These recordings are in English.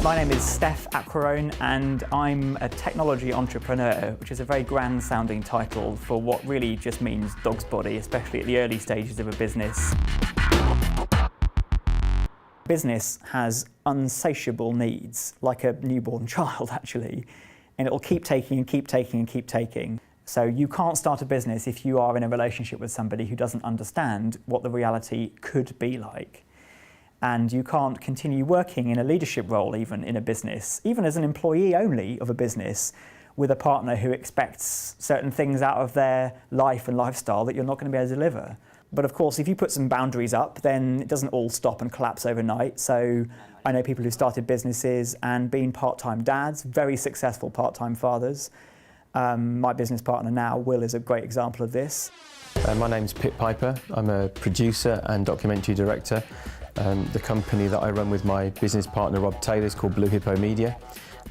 My name is Steph Aquarone and I'm a technology entrepreneur, which is a very grand sounding title for what really just means dog's body, especially at the early stages of a business. Business has unsatiable needs, like a newborn child actually, and it'll keep taking and keep taking and keep taking. So you can't start a business if you are in a relationship with somebody who doesn't understand what the reality could be like. And you can't continue working in a leadership role even in a business, even as an employee only of a business, with a partner who expects certain things out of their life and lifestyle that you're not going to be able to deliver. But of course, if you put some boundaries up, then it doesn't all stop and collapse overnight. So I know people who started businesses and been part-time dads, very successful part-time fathers. My business partner now, Will, is a great example of this. My name's Pip Piper. I'm a producer and documentary director. The company that I run with my business partner Rob Taylor is called Blue Hippo Media,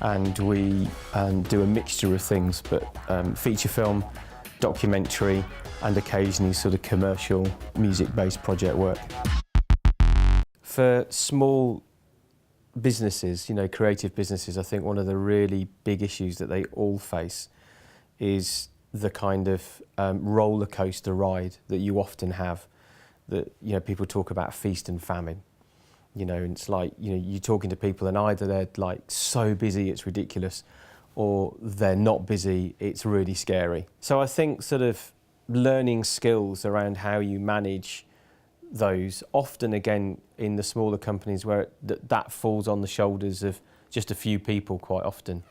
and we do a mixture of things, but feature film, documentary, and occasionally sort of commercial music-based project work. For small businesses, you know, creative businesses, I think one of the really big issues that they all face is the kind of roller coaster ride that you often have. That, you know, people talk about feast and famine, you know, and it's like, you know, you're talking to people and either they're like so busy it's ridiculous, or they're not busy, it's really scary. So I think sort of learning skills around how you manage those, often again in the smaller companies where that falls on the shoulders of just a few people quite often.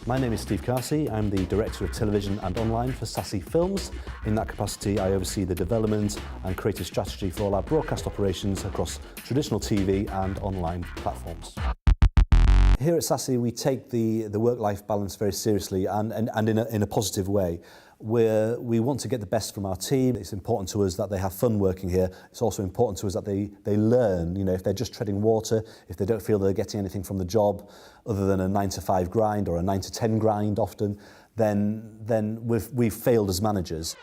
My name is Steve Carsey. I'm the Director of Television and Online for Sane Films. In that capacity, I oversee the development and creative strategy for all our broadcast operations across traditional TV and online platforms. Here at Sane, we take the work-life balance very seriously and in a positive way. We want to get the best from our team. It's important to us that they have fun working here. It's also important to us that they learn. You know, if they're just treading water, if they don't feel they're getting anything from the job other than a 9-to-5 grind or a 9-to-10 grind often, then we've failed as managers.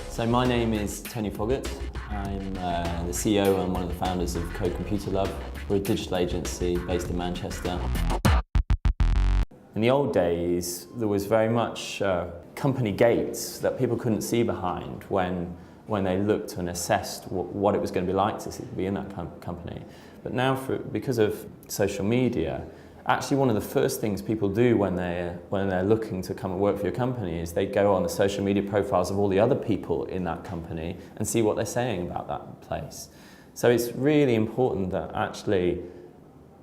So my name is Tony Foggett. I'm the CEO and one of the founders of Co-Computer Love. We're a digital agency based in Manchester. In the old days, there was very much company gates that people couldn't see behind when they looked and assessed what it was going to be like to be in that company. But now, because of social media, actually one of the first things people do when they're looking to come and work for your company is they go on the social media profiles of all the other people in that company and see what they're saying about that place. So it's really important that actually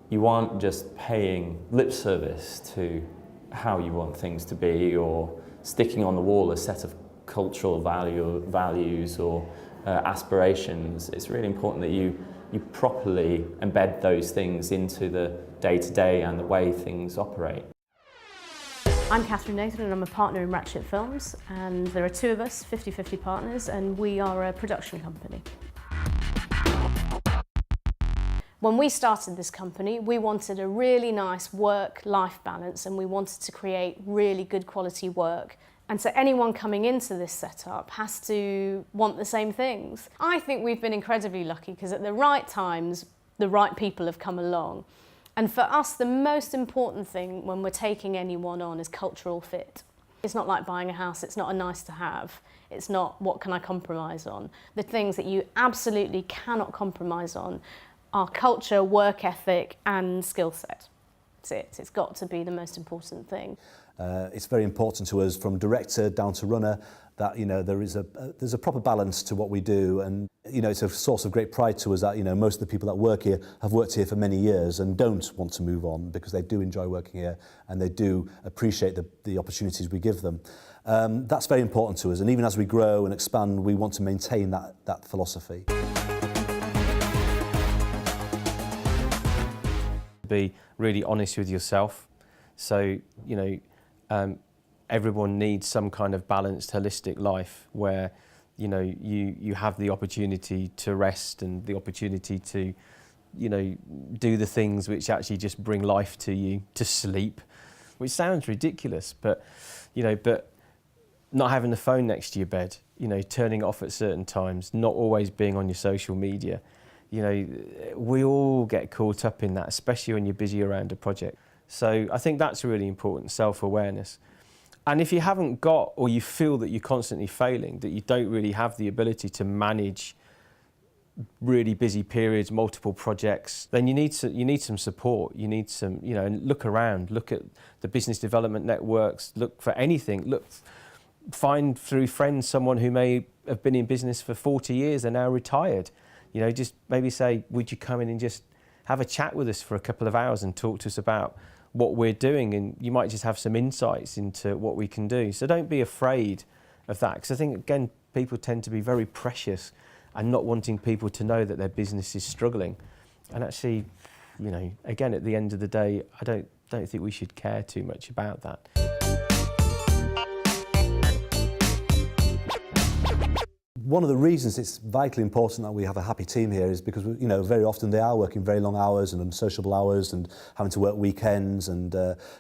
you aren't just paying lip service to how you want things to be or sticking on the wall a set of cultural values or aspirations. It's really important that you properly embed those things into the day-to-day and the way things operate. I'm Catherine Nathan and I'm a partner in Ratchet Films, and there are two of us, 50-50 partners, and we are a production company. When we started this company, we wanted a really nice work-life balance and we wanted to create really good quality work. And so anyone coming into this setup has to want the same things. I think we've been incredibly lucky because at the right times, the right people have come along. And for us, the most important thing when we're taking anyone on is cultural fit. It's not like buying a house, it's not a nice to have. It's not what can I compromise on. The things that you absolutely cannot compromise on are culture, work ethic and skill set. That's it. It's got to be the most important thing. It's very important to us, from director down to runner, that, you know, there's a proper balance to what we do, and, you know, it's a source of great pride to us that, you know, most of the people that work here have worked here for many years and don't want to move on because they do enjoy working here and they do appreciate the opportunities we give them. That's very important to us, and even as we grow and expand, we want to maintain that philosophy. Be really honest with yourself. So, you know, everyone needs some kind of balanced, holistic life where, you know, you have the opportunity to rest and the opportunity to, you know, do the things which actually just bring life to you, to sleep, which sounds ridiculous, but, you know, but not having the phone next to your bed, you know, turning it off at certain times, not always being on your social media, You know, we all get caught up in that, especially when you're busy around a project. So I think that's really important, self-awareness. And if you haven't got, or you feel that you're constantly failing, that you don't really have the ability to manage really busy periods, multiple projects, then you need some support. You need some, you know, look around, look at the business development networks, look for anything, find through friends someone who may have been in business for 40 years and now retired. You know, just maybe say, would you come in and just have a chat with us for a couple of hours and talk to us about what we're doing, and you might just have some insights into what we can do. So don't be afraid of that, because I think, again, people tend to be very precious and not wanting people to know that their business is struggling. And actually, you know, again, at the end of the day, I don't think we should care too much about that. One of the reasons it's vitally important that we have a happy team here is because, you know, very often they are working very long hours and unsociable hours and having to work weekends and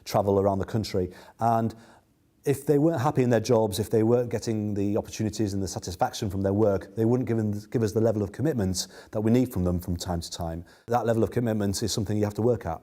travel around the country. And if they weren't happy in their jobs, if they weren't getting the opportunities and the satisfaction from their work, they wouldn't give us the level of commitment that we need from them from time to time. That level of commitment is something you have to work at.